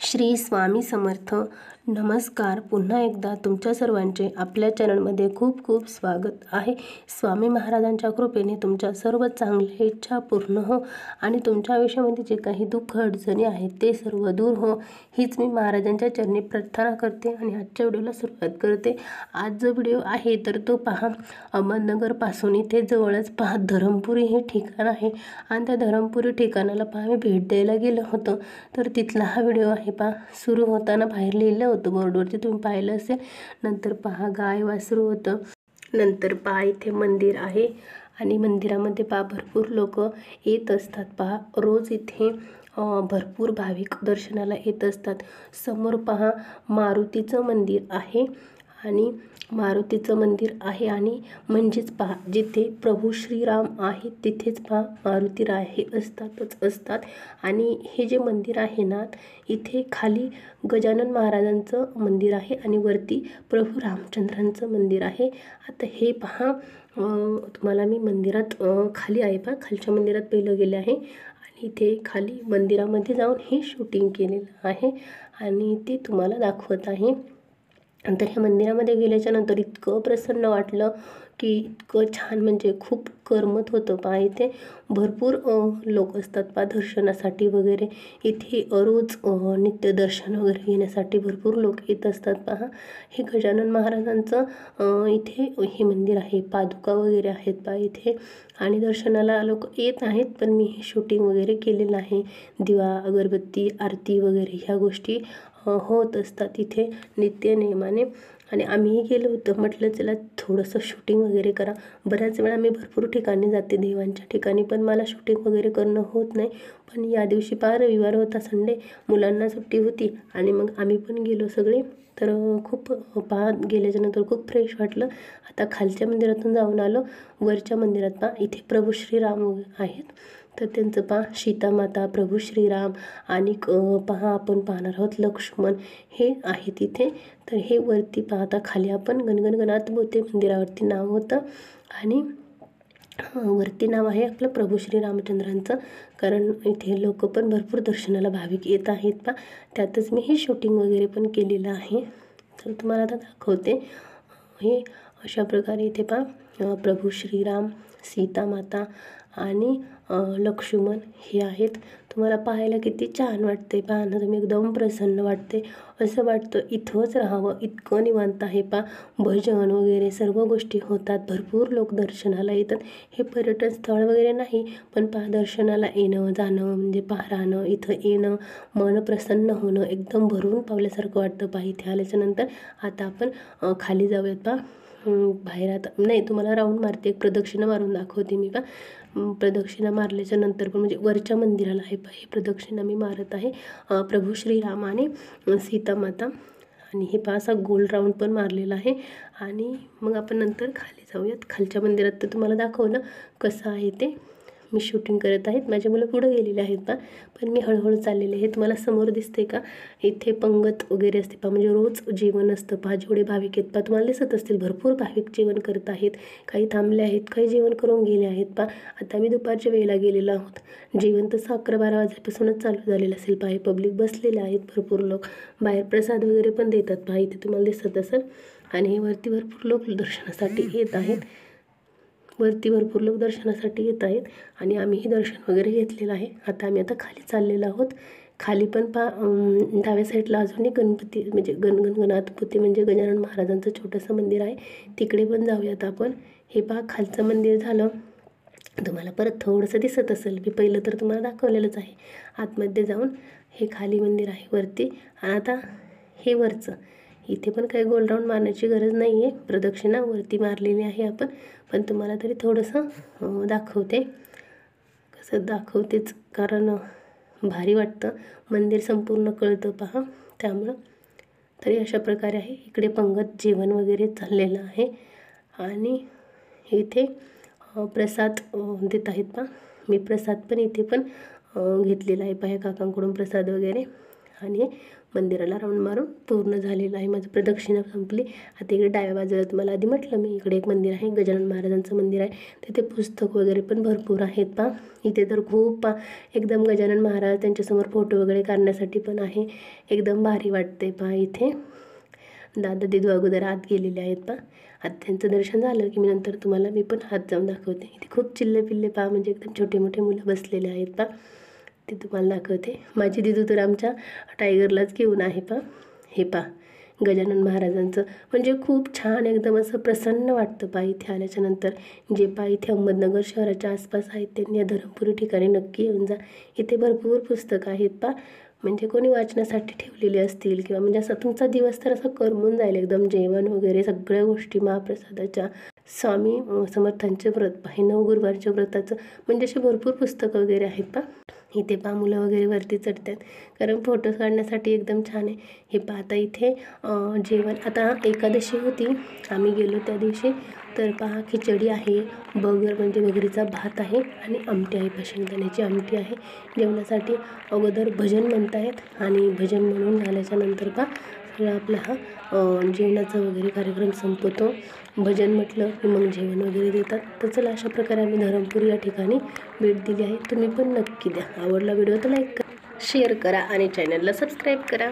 श्री स्वामी समर्थ. नमस्कार. पुन्हा एकदा तुमच्या सर्वांचे आपल्या चॅनलमध्ये खूप खूप स्वागत आहे. स्वामी महाराजांच्या कृपेने तुमच्या सर्व चांगल्या इच्छा पूर्ण हो आणि तुमच्या आयुष्यामध्ये जे काही दुःख अडचणी आहेत ते सर्व दूर हो, हीच मी महाराजांच्या चरणी प्रार्थना करते आणि आजच्या व्हिडिओला सुरुवात करते. आज जो व्हिडिओ आहे तर तो पहा, अहमदनगरपासून इथे जवळच पहा धरमपुरी हे ठिकाण आहे आणि त्या धरमपुरी ठिकाणाला पहा मी भेट द्यायला गेलो होतो. तर तिथला हा व्हिडिओ आहे. पहा, सुरू होताना बाहेर लिहिलं होतं बोर्डवरती, तुम्ही पाहिलं असेल. नंतर पहा गाय वासरू होतं. नंतर पहा इथे मंदिर आहे आणि मंदिरामध्ये पहा भरपूर लोक येत असतात. पहा रोज इथे भरपूर भाविक दर्शनाला येत असतात. समोर पहा मारुतीचं मंदिर आहे आणि मारुतीचं मंदिर आहे आणि म्हणजेच पहा जिथे प्रभू श्रीराम आहेत तिथेच पहा मारुती राय हे असतात. आणि हे जे मंदिर आहे ना, इथे खाली गजानन महाराजांचं मंदिर आहे आणि वरती प्रभू रामचंद्रांचं मंदिर आहे. आता हे पहा, तुम्हाला मी मंदिरात खाली आहे पहा, खालच्या मंदिरात पहिलं गेले आहे आणि इथे खाली मंदिरामध्ये जाऊन हे शूटिंग केलेलं आहे आणि ते तुम्हाला दाखवत आहे. नंतर ह्या मंदिरामध्ये गेल्याच्या नंतर इतकं प्रसन्न वाटलं की इतकं छान, म्हणजे खूप करमत होतं. पहा इथे भरपूर लोक असतात पहा दर्शनासाठी वगैरे. इथे रोज नित्य दर्शन वगैरे घेण्यासाठी भरपूर लोक येत असतात. पहा हे गजानन महाराजांचं इथे हे मंदिर आहे. पादुका वगैरे आहेत पहा इथे आणि दर्शनाला लोक येत आहेत. पण मी हे शूटिंग वगैरे केलेलं आहे. दिवा अगरबत्ती आरती वगैरे ह्या गोष्टी होत असतात इथे नित्य नेमाने. आणि आम्हीही गेलो होतो, म्हटलं चला थोडंसं शूटिंग वगैरे करा. बऱ्याच वेळा मी भरपूर ठिकाणी जाते देवांच्या ठिकाणी, पण मला शूटिंग वगैरे करणं होत नाही. पण या दिवशी पहा रविवार होता, संडे, मुलांना सुट्टी होती आणि मग आम्ही पण गेलो सगळे. तर खूप पहा गेल्याच्यानंतर खूप फ्रेश वाटलं. आता खालच्या मंदिरातून जाऊन आलो. वरच्या मंदिरात पहा इथे प्रभू श्रीराम आहेत. तर त्यांचं पहा सीतामाता, प्रभू श्रीराम आणि पहा आपण पाहणार आहोत लक्ष्मण हे आहे तिथे. तर हे वरती पाहता खाली आपण गणगणगणात बोते मंदिरावरती नाव होतं आणि वरती नाव आहे आपलं प्रभू श्री रामचंद्रांचं. कारण इथे लोक पण भरपूर दर्शनाला भाविक येत आहेत पहा. त्यातच मी हे शूटिंग वगैरे पण केलेलं आहे. तर तुम्हाला आता दाखवते. हे अशा प्रकारे इथे पहा प्रभू श्रीराम, सीतामाता आणि लक्ष्मण हे आहेत. तुम्हाला पाहायला किती छान वाटते. पाहणं तुम्ही एकदम प्रसन्न वाटते. असं वाटतं इथंच राहावं, इतकं निवांत आहे पहा. भजन वगैरे सर्व गोष्टी होतात. भरपूर लोक दर्शनाला येतात. हे पर्यटन स्थळ वगैरे नाही, पण पहा दर्शनाला येणं जाणं म्हणजे पहा राहणं, इथं येणं, मन प्रसन्न होणं, एकदम भरून पावल्यासारखं वाटतं पहा इथे आल्याच्यानंतर. आता आपण खाली जाऊयात पहा. बाहेर आता नाही, तुम्हाला राऊंड मारते, एक प्रदक्षिणा मारून दाखवते मी पहा. प्रदक्षिणा मारल्याच्या नंतर पण म्हणजे वरच्या मंदिराला आहे पहा हे प्रदक्षिणा मी मारत आहे. प्रभू श्रीराम आणि सीतामाता आणि हे पहा असा गोल राऊंड पण मारलेला आहे. आणि मग आपण नंतर खाली जाऊयात. खालच्या मंदिरात तर तुम्हाला दाखवलं कसं आहे ते. मी शूटिंग करत आहेत, माझे मुलं पुढं गेलेले आहेत पहा, पण मी हळूहळू चाललेले आहे. तुम्हाला समोर दिसते का इथे पंगत वगैरे असते पहा, म्हणजे रोज जेवण असतं पहा. जेवढे भाविक आहेत पहा तुम्हाला दिसत असतील, भरपूर भाविक जेवण करत आहेत. काही थांबले आहेत, काही जेवण करून गेले आहेत पहा. आता मी दुपारच्या वेळेला गेलेलो आहोत. जेवण तसं 11-12 वाजेपासूनच चालू झालेलं असेल पहा. हे पब्लिक बसलेले आहेत, भरपूर लोक. बाहेर प्रसाद वगैरे पण देतात पहा इथे तुम्हाला दिसत असेल. आणि हे वरती भरपूर लोक दर्शनासाठी येत आहेत. वरती भरपूर लोक दर्शनासाठी येत आहेत आणि आम्हीही दर्शन वगैरे घेतलेलं आहे. आता खाली चाललेलो आहोत. खाली पण डाव्या साईडला अजून एक गणपती म्हणजे गणगणगणातपती म्हणजे गजानन महाराजांचं छोटंसं मंदिर आहे. तिकडे पण जाऊयात आपण. हे पहा खालचं मंदिर झालं. तुम्हाला परत थोडंसं दिसत असेल, मी पहिलं तर तुम्हाला दाखवलेलंच आहे. आतमध्ये जाऊन हे खाली मंदिर आहे वरती. आणि आता हे वरचं, इथे पण काही गोल राऊंड मारण्याची गरज नाही आहे. प्रदक्षिणा वरती मारलेली आहे आपण, पण तुम्हाला तरी थोडंसं दाखवते. कसं दाखवतेच, कारण भारी वाटतं. मंदिर संपूर्ण कळतं पहा त्यामुळं. तरी अशा प्रकारे आहे. इकडे पंगत जेवण वगैरे चाललेलं आहे आणि इथे प्रसाद देत आहेत पहा. मी प्रसाद पण इथे पण घेतलेला आहे पहा काकांकडून प्रसाद वगैरे. आणि मंदिराला राऊंड मारून पूर्ण झालेलं आहे. माझं प्रदक्षिणा संपली. आता इकडे डाव्या बाजूला तुम्हाला आधी म्हटलं मी, इकडे एक मंदिर आहे, गजानन महाराजांचं मंदिर आहे. तिथे पुस्तक वगैरे पण भरपूर आहेत पहा. इथे तर खूप एकदम गजानन महाराज त्यांच्यासमोर फोटो वगैरे काढण्यासाठी पण आहे. एकदम भारी वाटते पहा. इथे दादा दिदू अगोदर आत गेलेले आहेत पहा. आता त्यांचं दर्शन झालं की नंतर तुम्हाला मी पण हात जाऊन दाखवते. इथे खूप चिल्ले पिल्ले पहा, म्हणजे एकदम छोटे मोठे मुलं बसलेले आहेत पहा. ते तुम्हाला दाखवते. माझी दिदू तर आमच्या टायगरलाच घेऊन आहे पहा. हे पहा गजानन महाराजांचं, म्हणजे खूप छान एकदम असं प्रसन्न वाटतं पहा इथे आल्याच्यानंतर. जे पहा इथे अहमदनगर शहराच्या आसपास आहेत त्यांनी या धरमपुरी ठिकाणी नक्की येऊन जा. इथे भरपूर पुस्तकं आहेत पहा, म्हणजे कोणी वाचण्यासाठी ठेवलेले असतील किंवा म्हणजे असं तुमचा दिवस तर असं करमून जाईल एकदम. जेवण वगैरे सगळ्या गोष्टी महाप्रसादाच्या. स्वामी समर्थांचे व्रत हे 9 गुरुवारच्या व्रताचं, म्हणजे असे भरपूर पुस्तकं वगैरे आहेत पहा. इथे पहा मुलं वगैरे वरती चढतात कारण फोटोज काढण्यासाठी एकदम छान आहे. हे पहा आता इथे जेवण, आता एकादशी होती आम्ही गेलो त्या दिवशी, तर पहा खिचडी आहे, बगर म्हणजे बगरीचा भात आहे आणि आमटी आहे, शेंगदाण्याची आमटी आहे. जेवणासाठी अगोदर भजन म्हणत आहेत आणि भजन म्हणून झाल्याच्यानंतर पहा सगळं आपला हा जेवणाचा वगैरे कार्यक्रम संपतो. भजन म्हटलं की मग जेवण वगैरे देतात. तर चला अशा प्रकारे आम्ही धरमपुरी या ठिकाणी भेट दिली आहे. तुम्ही पण नक्की द्या. आवडला व्हिडिओ तर लाईक करा, शेअर करा आणि चॅनलला सबस्क्राईब करा.